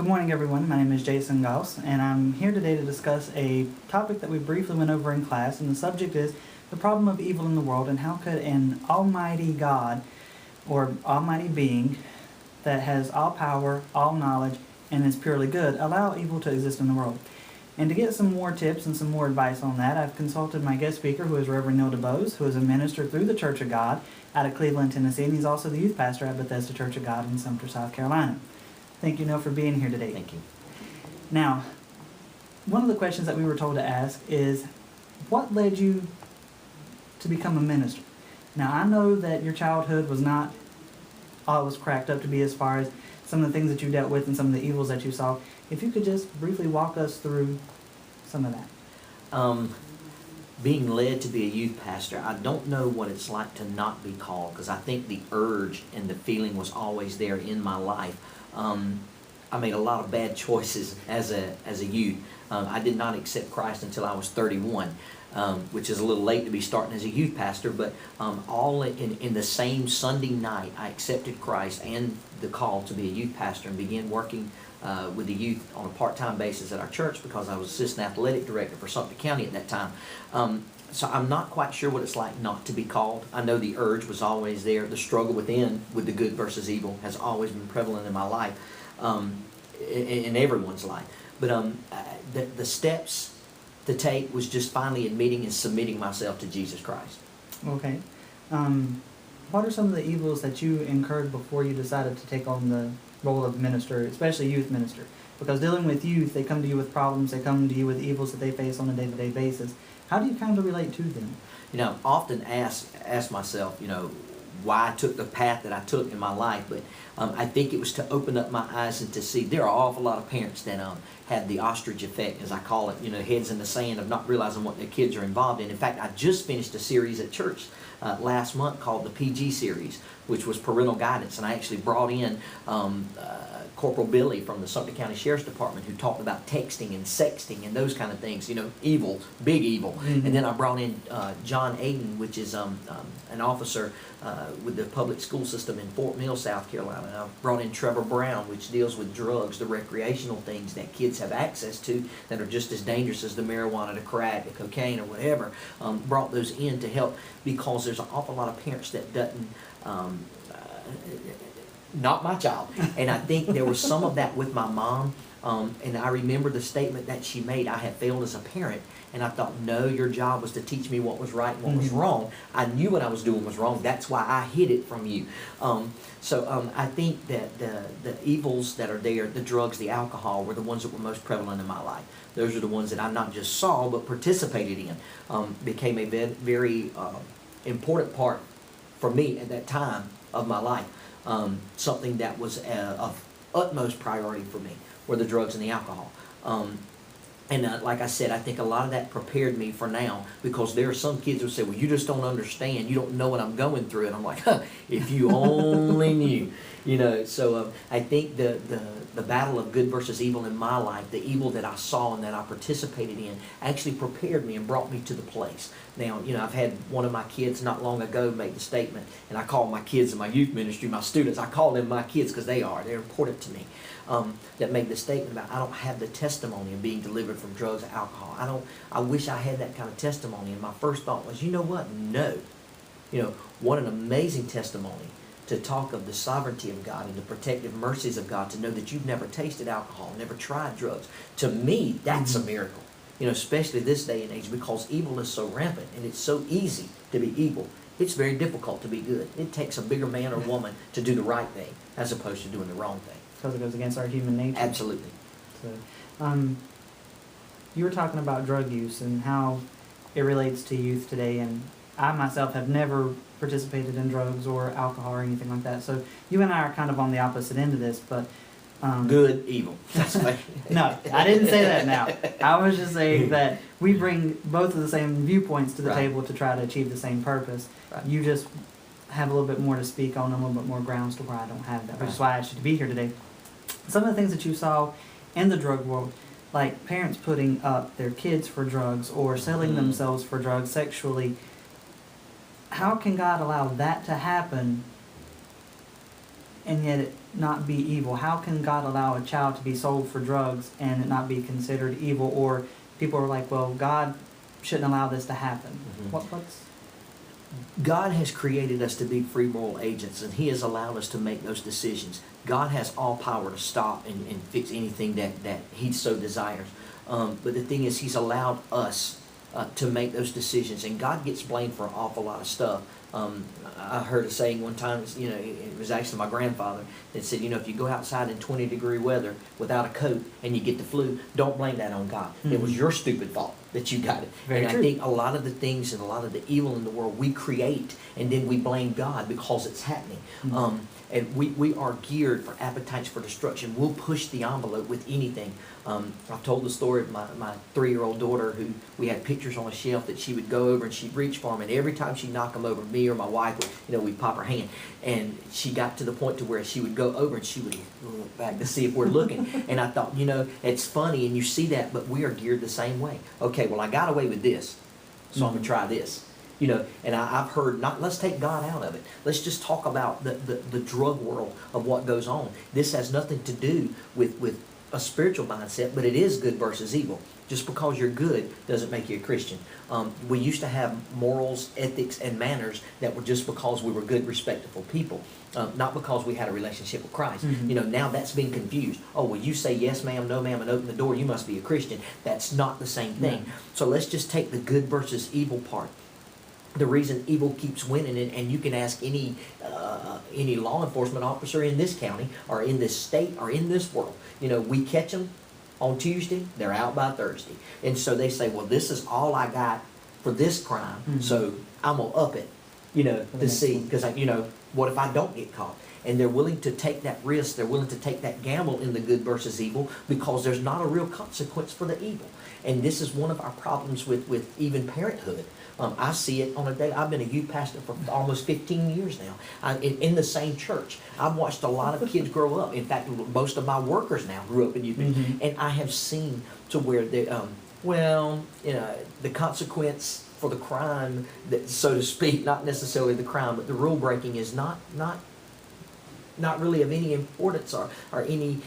Good morning, everyone. My name is Jason Goss, and I'm here today to discuss a topic that we briefly went over in class, and the subject is the problem of evil in the world and how could an almighty God or almighty being that has all power, all knowledge, and is purely good allow evil to exist in the world. And to get some more tips and some more advice on that, I've consulted my guest speaker, who is Reverend Neil DeBose, who is a minister through the Church of God out of Cleveland, Tennessee, and he's also the youth pastor at Bethesda Church of God in Sumter, South Carolina. Thank you, Neil, for being here today. Thank you. Now, one of the questions that we were told to ask is, what led you to become a minister? Now, I know that your childhood was not all it was cracked up to be as far as some of the things that you dealt with and some of the evils that you saw. If you could just briefly walk us through some of that. Being led to be a youth pastor, I don't know what it's like to not be called, because I think the urge and the feeling was always there in my life. I made a lot of bad choices as a youth. I did not accept Christ until I was 31, which is a little late to be starting as a youth pastor, but all in the same Sunday night, I accepted Christ and the call to be a youth pastor and began working with the youth on a part-time basis at our church, because I was assistant athletic director for Sumter County at that time. So I'm not quite sure what it's like not to be called. I know the urge was always there. The struggle within with the good versus evil has always been prevalent in my life, in everyone's life. But the steps to take was just finally admitting and submitting myself to Jesus Christ. Okay. What are some of the evils that you incurred before you decided to take on the role of minister, especially youth minister? Because dealing with youth, they come to you with problems, they come to you with evils that they face on a day-to-day basis. How do you kind of relate to them? I often ask myself, why I took the path that I took in my life, but I think it was to open up my eyes and to see there are an awful lot of parents that have the ostrich effect, as I call it, heads in the sand of not realizing what their kids are involved in. In fact, I just finished a series at church last month called the PG series, which was parental guidance, and I actually brought in Corporal Billy from the Sumter County Sheriff's Department, who talked about texting and sexting and those kind of things, evil, big evil. Mm-hmm. And then I brought in John Aiden, which is an officer with the public school system in Fort Mill, South Carolina. And I brought in Trevor Brown, which deals with drugs, the recreational things that kids have access to that are just as dangerous as the marijuana, the crack, the cocaine, or whatever. Brought those in to help, because there's an awful lot of parents that doesn't not my child. And I think there was some of that with my mom. And I remember the statement that she made, I have failed as a parent. And I thought, no, your job was to teach me what was right and what was wrong. I knew what I was doing was wrong. That's why I hid it from you. So I think that the evils that are there, the drugs, the alcohol, were the ones that were most prevalent in my life. Those are the ones that I not just saw, but participated in. Became a very important part for me at that time of my life. Something that was of utmost priority for me were the drugs and the alcohol. And like I said, I think a lot of that prepared me for now, because there are some kids who say, well, you just don't understand. You don't know what I'm going through. And I'm like, if you only knew. So I think the battle of good versus evil in my life, the evil that I saw and that I participated in, actually prepared me and brought me to the place. Now, I've had one of my kids not long ago make the statement, and I call my kids in my youth ministry, my students, I call them my kids because they're important to me, that made the statement about, I don't have the testimony of being delivered from drugs or alcohol. I wish I had that kind of testimony. And my first thought was, you know what? No. What an amazing testimony to talk of the sovereignty of God and the protective mercies of God, to know that you've never tasted alcohol, never tried drugs. To me, that's a miracle. Especially this day and age, because evil is so rampant and it's so easy to be evil. It's very difficult to be good. It takes a bigger man or woman to do the right thing as opposed to doing the wrong thing. Because it goes against our human nature. Absolutely. So, you were talking about drug use and how it relates to youth today, and I myself have never participated in drugs or alcohol or anything like that. So you and I are kind of on the opposite end of this, but good, evil. No, I didn't say that now. I was just saying that we bring both of the same viewpoints to the table to try to achieve the same purpose. Right. You just have a little bit more to speak on, a little bit more grounds to where I don't have that, which is why I asked you to be here today. Some of the things that you saw in the drug world, like parents putting up their kids for drugs or selling themselves for drugs sexually, how can God allow that to happen and yet it not be evil? How can God allow a child to be sold for drugs and it not be considered evil? Or people are like, well, God shouldn't allow this to happen. What's... God has created us to be free moral agents, and He has allowed us to make those decisions. God has all power to stop and fix anything that He so desires. But the thing is, He's allowed us to make those decisions, and God gets blamed for an awful lot of stuff. I heard a saying one time, it was actually my grandfather that said, if you go outside in 20-degree weather without a coat and you get the flu, don't blame that on God. It was your stupid fault that you got it. Very and true. I think a lot of the things and a lot of the evil in the world we create, and then we blame God because it's happening. And we are geared for appetites for destruction. We'll push the envelope with anything. I've told the story of my 3-year-old daughter, who we had pictures on a shelf that she would go over and she'd reach for them, and every time she'd knock them over, me or my wife would, we'd pop her hand. And she got to the point to where she would go over and she would look back to see if we're looking. And I thought, it's funny, and you see that, but we are geared the same way. Okay, well, I got away with this, so I'm going to try this. And I've heard, let's take God out of it. Let's just talk about the drug world of what goes on. This has nothing to do with a spiritual mindset, but it is good versus evil. Just because you're good doesn't make you a Christian. We used to have morals, ethics, and manners that were just because we were good, respectable people, not because we had a relationship with Christ. Now that's been confused. Oh, well, you say yes, ma'am, no, ma'am, and open the door, you must be a Christian. That's not the same thing. So let's just take the good versus evil part. The reason evil keeps winning, and you can ask any law enforcement officer in this county or in this state or in this world, we catch them on Tuesday, they're out by Thursday. And so they say, well, this is all I got for this crime, so I'm going to up it, to see, because, what if I don't get caught? And they're willing to take that risk, they're willing to take that gamble in the good versus evil, because there's not a real consequence for the evil. And this is one of our problems with even parenthood. I see it on a day. I've been a youth pastor for almost 15 years now in the same church. I've watched a lot of kids grow up. In fact, most of my workers now grew up in youth. And I have seen to where the consequence for the crime, that, so to speak, not necessarily the crime, but the rule breaking is not really of any importance or any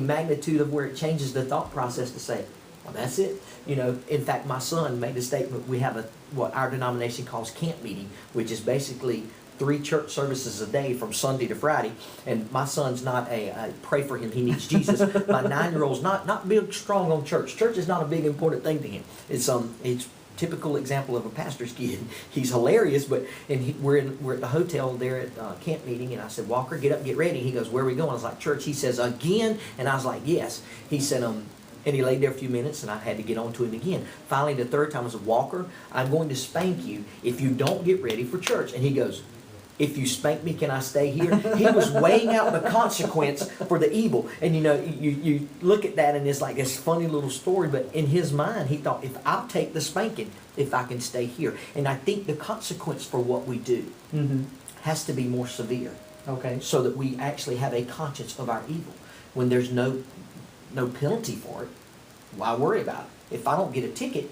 magnitude of where it changes the thought process to say, well, that's it. In fact, my son made a statement. We have what our denomination calls camp meeting, which is basically 3 church services a day from Sunday to Friday. And my son's not pray for him, he needs Jesus. My 9-year-old's not big strong on church. Church is not a big important thing to him. It's typical example of a pastor's kid. He's hilarious, but we're at the hotel there at camp meeting, and I said, Walker, get up, get ready. He goes, where are we going? I was like, church. He says, again? And I was like, yes. He said, and he laid there a few minutes, and I had to get on to him again. Finally, the 3rd time, I said, Walker, I'm going to spank you if you don't get ready for church. And he goes, if you spank me, can I stay here? He was weighing out the consequence for the evil. And you look at that, and it's like this funny little story, but in his mind, he thought, if I'll take the spanking, if I can stay here. And I think the consequence for what we do has to be more severe. Okay. So that we actually have a conscience of our evil. When there's no penalty for it, why worry about it? If I don't get a ticket,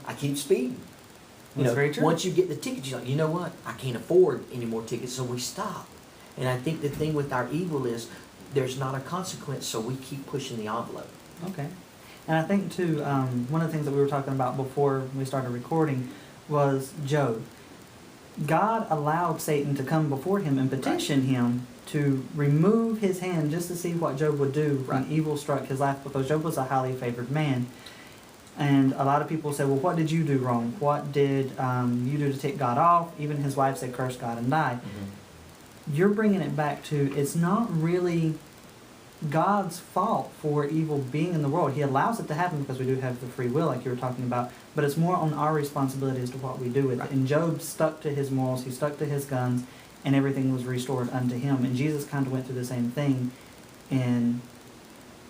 I keep speeding. That's very true. Once you get the ticket, you're like, you know what? I can't afford any more tickets, so we stop. And I think the thing with our evil is there's not a consequence, so we keep pushing the envelope. Okay. And I think, too, one of the things that we were talking about before we started recording was Job. God allowed Satan to come before him and petition him to remove his hand just to see what Job would do when evil struck his life, because Job was a highly favored man. And a lot of people say, well, what did you do wrong? What did you do to tick God off? Even his wife said, curse God and die. You're bringing it back to, it's not really God's fault for evil being in the world. He allows it to happen because we do have the free will, like you were talking about. But it's more on our responsibility as to what we do with it. And Job stuck to his morals. He stuck to his guns. And everything was restored unto him. And Jesus kind of went through the same thing in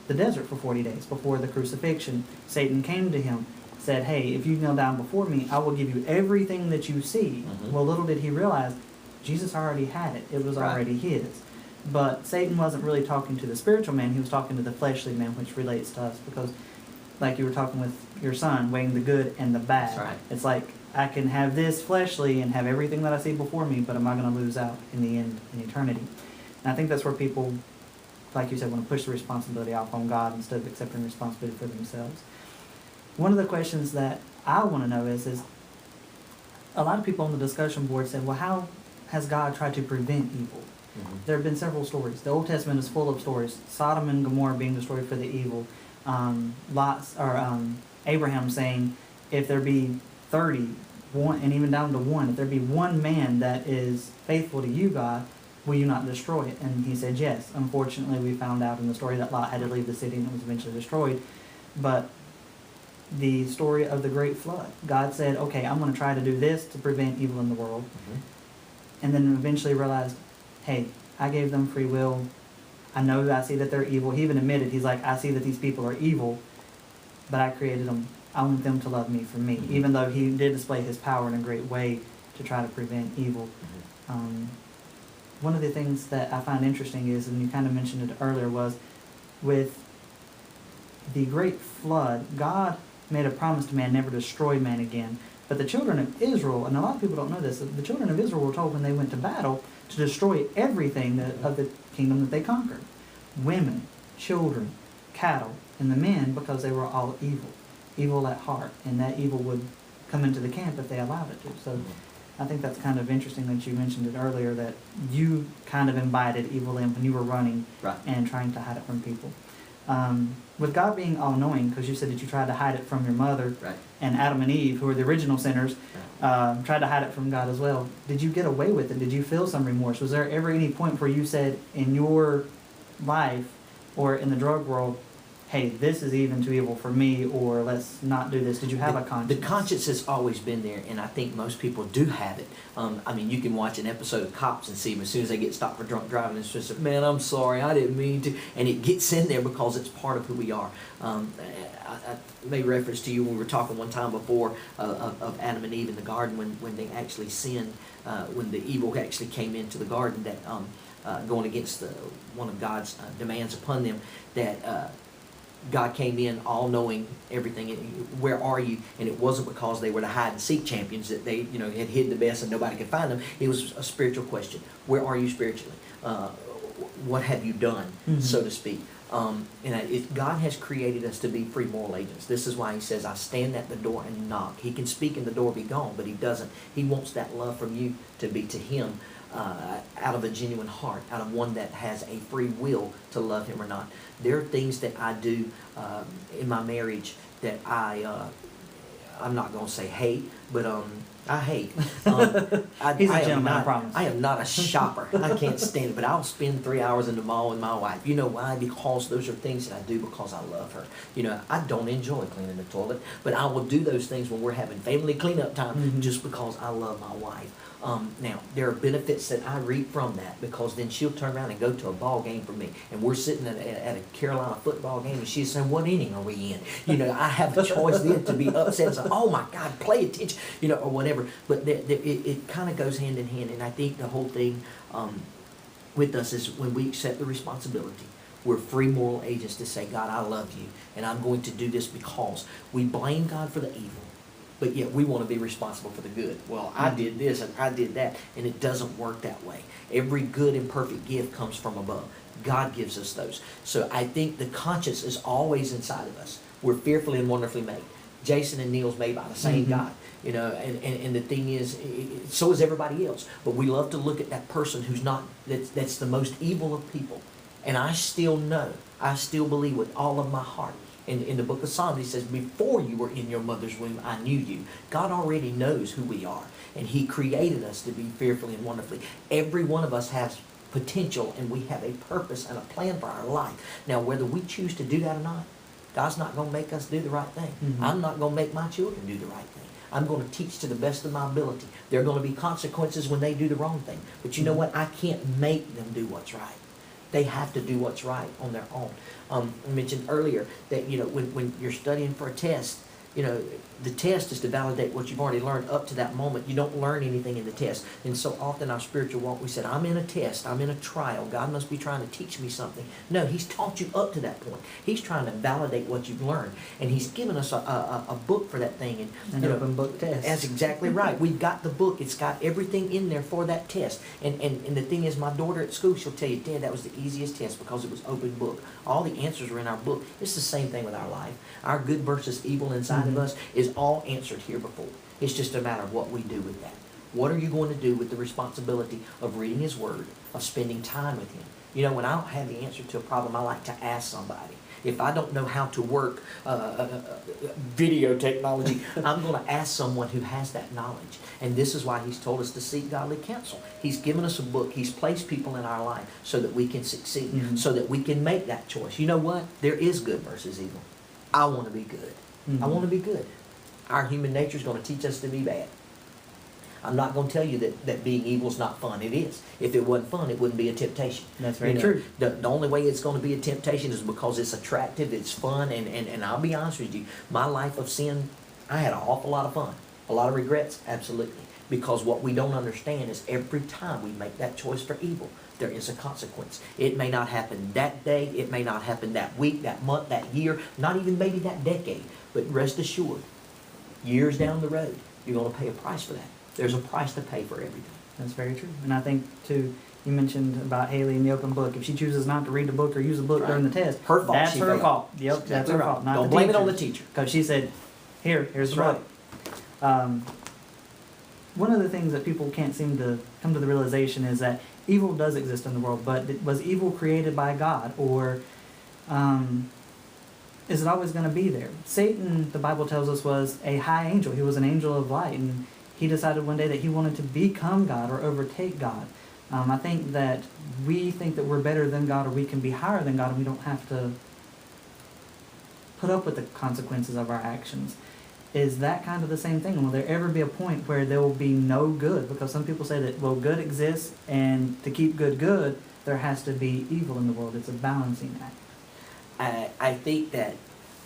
the desert for 40 days before the crucifixion. Satan came to him, said, hey, if you kneel down before me, I will give you everything that you see. Well, little did he realize, Jesus already had it. It was already his. But Satan wasn't really talking to the spiritual man. He was talking to the fleshly man, which relates to us. Because, like you were talking with your son, weighing the good and the bad. That's right. It's like, I can have this fleshly and have everything that I see before me, but am I going to lose out in the end, in eternity? And I think that's where people, like you said, want to push the responsibility off on God instead of accepting responsibility for themselves. One of the questions that I want to know is a lot of people on the discussion board said, well, how has God tried to prevent evil? Mm-hmm. There have been several stories. The Old Testament is full of stories. Sodom and Gomorrah being destroyed for the evil. Abraham saying, if there be 30, and even down to 1, if there be one man that is faithful to you, God, will you not destroy it? And he said yes. Unfortunately, we found out in the story that Lot had to leave the city and it was eventually destroyed. But the story of the great flood, God said, okay, I'm going to try to do this to prevent evil in the world. Mm-hmm. And then eventually realized, hey, I gave them free will. I know I see that they're evil. He even admitted, he's like, I see that these people are evil, but I created them. I want them to love me for me, Mm-hmm. even though he did display his power in a great way to try to prevent evil. Mm-hmm. One of the things that I find interesting is, and you kind of mentioned it earlier, was with the great flood, God made a promise to man never to destroy man again. But the children of Israel, and a lot of people don't know this, the children of Israel were told when they went to battle to destroy everything of the kingdom that they conquered. Women, children, cattle, and the men, because they were all evil. Evil at heart. And that evil would come into the camp if they allowed it to. So I think that's kind of interesting that you mentioned it earlier, that you kind of invited evil in when you were running Right. and trying to hide it from people. With God being all-knowing, because you said that you tried to hide it from your mother, Right. and Adam and Eve, who were the original sinners, Right. tried to hide it from God as well. Did you get away with it? Did you feel some remorse? Was there ever any point where you said in your life or in the drug world, hey, this is even too evil for me, or let's not do this? Did you have a conscience? The conscience has always been there, and I think most people do have it. I mean, you can watch an episode of Cops and see them as soon as they get stopped for drunk driving, it's just, man, I'm sorry, I didn't mean to. And it gets in there because it's part of who we are. I made reference to you when we were talking one time before of Adam and Eve in the garden when they actually sinned, when the evil actually came into the garden, that going against one of God's demands upon them, that God came in all knowing everything. Where are you? And it wasn't because they were the hide and seek champions that they had hid the best and nobody could find them. It was a spiritual question. Where are you spiritually? What have you done, so to speak? God has created us to be free moral agents. This is why he says, I stand at the door and knock. He can speak and the door be gone, but he doesn't. He wants that love from you to be to him out of a genuine heart, out of one that has a free will to love him or not. There are things that I do in my marriage that I'm not going to say hate, but I hate. He's a gentleman, I promise. I am not a shopper. I can't stand it. But I'll spend 3 hours in the mall with my wife. You know why? Because those are things that I do because I love her. I don't enjoy cleaning the toilet, but I will do those things when we're having family cleanup time just because I love my wife. Now, there are benefits that I reap from that, because then she'll turn around and go to a ball game for me. And we're sitting at a Carolina football game, and she's saying, what inning are we in? I have a choice then to be upset and say, oh my God, play attention, or whatever. But it kind of goes hand in hand. And I think the whole thing with us is when we accept the responsibility, we're free moral agents to say, God, I love you, and I'm going to do this because we blame God for the evil. But yet we want to be responsible for the good. Well, I did this and I did that, and it doesn't work that way. Every good and perfect gift comes from above. God gives us those. So I think the conscience is always inside of us. We're fearfully and wonderfully made. Jason and Neil's made by the same God. And the thing is, so is everybody else. But we love to look at that person who's not, that's the most evil of people. And I still believe with all of my heart. In the book of Psalms, he says, before you were in your mother's womb, I knew you. God already knows who we are. And he created us to be fearfully and wonderfully. Every one of us has potential, and we have a purpose and a plan for our life. Now, whether we choose to do that or not, God's not going to make us do the right thing. I'm not going to make my children do the right thing. I'm going to teach to the best of my ability. There are going to be consequences when they do the wrong thing. But you know what? I can't make them do what's right. They have to do what's right on their own. I mentioned earlier that when you're studying for a test, You know, the test is to validate what you've already learned up to that moment. You don't learn anything in the test. And so often our spiritual walk, we said, I'm in a test, I'm in a trial. God must be trying to teach me something. No, He's taught you up to that point. He's trying to validate what you've learned. And He's given us a book for that thing. And An open book test. That's exactly right. We've got the book. It's got everything in there for that test. And the thing is, my daughter at school, she'll tell you, Dad, that was the easiest test because it was open book. All the answers were in our book. It's the same thing with our life. Our good versus evil inside of us is all answered here before. It's just a matter of what we do with that. What are you going to do with the responsibility of reading His Word, of spending time with Him? You know, when I don't have the answer to a problem, I like to ask somebody. If I don't know how to work video technology, I'm going to ask someone who has that knowledge. And this is why He's told us to seek godly counsel. He's given us a book. He's placed people in our life so that we can succeed, so that we can make that choice. You know what? There is good versus evil. I want to be good. I want to be good. Our human nature is going to teach us to be bad. I'm not going to tell you that being evil is not fun. It is. If it wasn't fun, it wouldn't be a temptation. That's very true. The only way it's going to be a temptation is because it's attractive, it's fun, and I'll be honest with you, my life of sin, I had an awful lot of fun. A lot of regrets, absolutely. Because what we don't understand is every time we make that choice for evil, there is a consequence. It may not happen that day, it may not happen that week, that month, that year, not even maybe that decade, but rest assured, years down the road, you're going to pay a price for that. There's a price to pay for everything. That's very true. And I think, too, you mentioned about Haley and the open book. If she chooses not to read the book or use the book during the test, her fault. That's her failed. fault. Yep, Exactly that's her fault. Not Don't the blame teacher. it on the teacher. Because she said, here's the That's book. One of the things that people can't seem to come to the realization is that evil does exist in the world, but was evil created by God, or is it always going to be there? Satan, the Bible tells us, was a high angel. He was an angel of light, and he decided one day that he wanted to become God or overtake God. I think that we think that we're better than God, or we can be higher than God, and we don't have to put up with the consequences of our actions. Is that kind of the same thing? Will there ever be a point where there will be no good? Because some people say that, well, good exists, and to keep good, there has to be evil in the world. It's a balancing act. I think that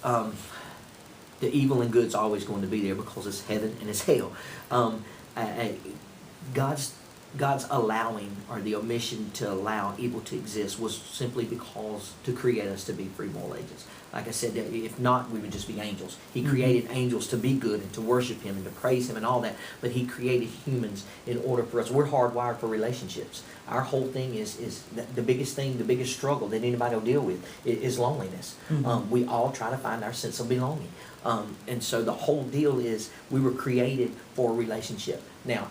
the evil and good's always going to be there because it's heaven and it's hell. God's allowing, or the omission to allow evil to exist, was simply because to create us to be free moral agents. Like I said, if not, we would just be angels. He created angels to be good and to worship Him and to praise Him and all that. But He created humans in order for us. We're hardwired for relationships. Our whole thing is the biggest thing, the biggest struggle that anybody will deal with is loneliness. We all try to find our sense of belonging. And so the whole deal is we were created for a relationship. Now,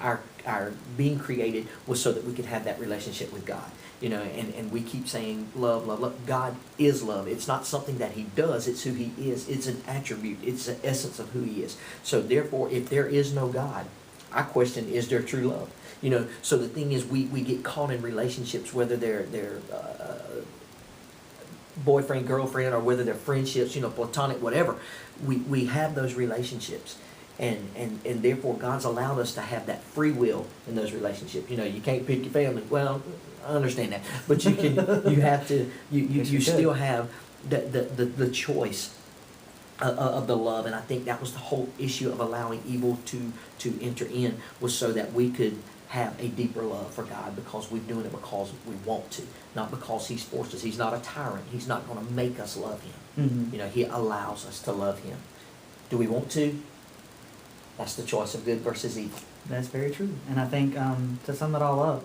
our being created was so that we could have that relationship with God. You know, and we keep saying love, love, love. God is love. It's not something that He does. It's who He is. It's an attribute. It's the essence of who He is. So therefore, if there is no God, I question, is there true love? You know, so the thing is, we get caught in relationships, whether they're boyfriend, girlfriend, or whether they're friendships, you know, platonic, whatever. We have those relationships. And therefore, God's allowed us to have that free will in those relationships. You know, you can't pick your family. Well, I understand that, but you can. You have to. You still have the choice of the love, and I think that was the whole issue of allowing evil to enter in, was so that we could have a deeper love for God, because we're doing it because we want to, not because He's forced us. He's not a tyrant. He's not going to make us love Him. You know, He allows us to love Him. Do we want to? That's the choice of good versus evil. That's very true. And I think, to sum it all up,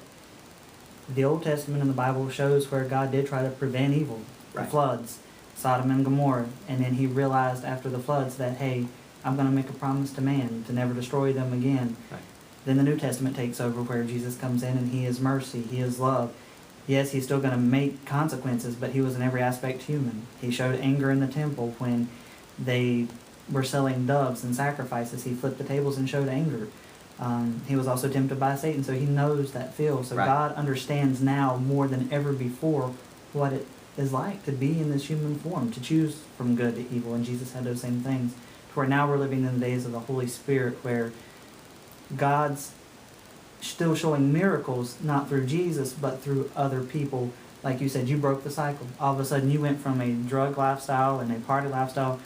the Old Testament in the Bible shows where God did try to prevent evil. The floods, Sodom and Gomorrah. And then He realized after the floods that, hey, I'm going to make a promise to man to never destroy them again. Then the New Testament takes over, where Jesus comes in and He is mercy, He is love. Yes, He's still going to make consequences, but He was in every aspect human. He showed anger in the temple when they were selling doves and sacrifices. He flipped the tables and showed anger. He was also tempted by Satan, so He knows that feel. So God understands now more than ever before what it is like to be in this human form, to choose from good to evil. And Jesus had those same things. To where now we're living in the days of the Holy Spirit, where God's still showing miracles, not through Jesus, but through other people. Like you said, you broke the cycle. All of a sudden you went from a drug lifestyle and a party lifestyle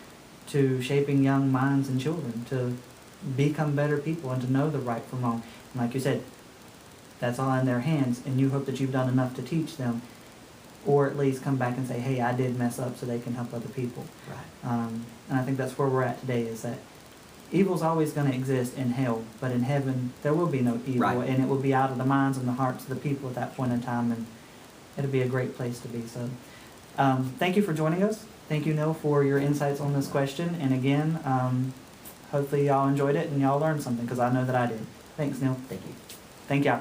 to shaping young minds and children to become better people and to know the right from wrong. And like you said, that's all in their hands, and you hope that you've done enough to teach them, or at least come back and say, hey, I did mess up, so they can help other people. Right. And I think that's where we're at today, is that evil's always going to exist in hell, but in heaven there will be no evil, Right. and it will be out of the minds and the hearts of the people at that point in time, and it'll be a great place to be. So thank you for joining us. Thank you, Neil, for your insights on this question, and again, hopefully y'all enjoyed it and y'all learned something, because I know that I did. Thanks, Neil. Thank you. Thank y'all.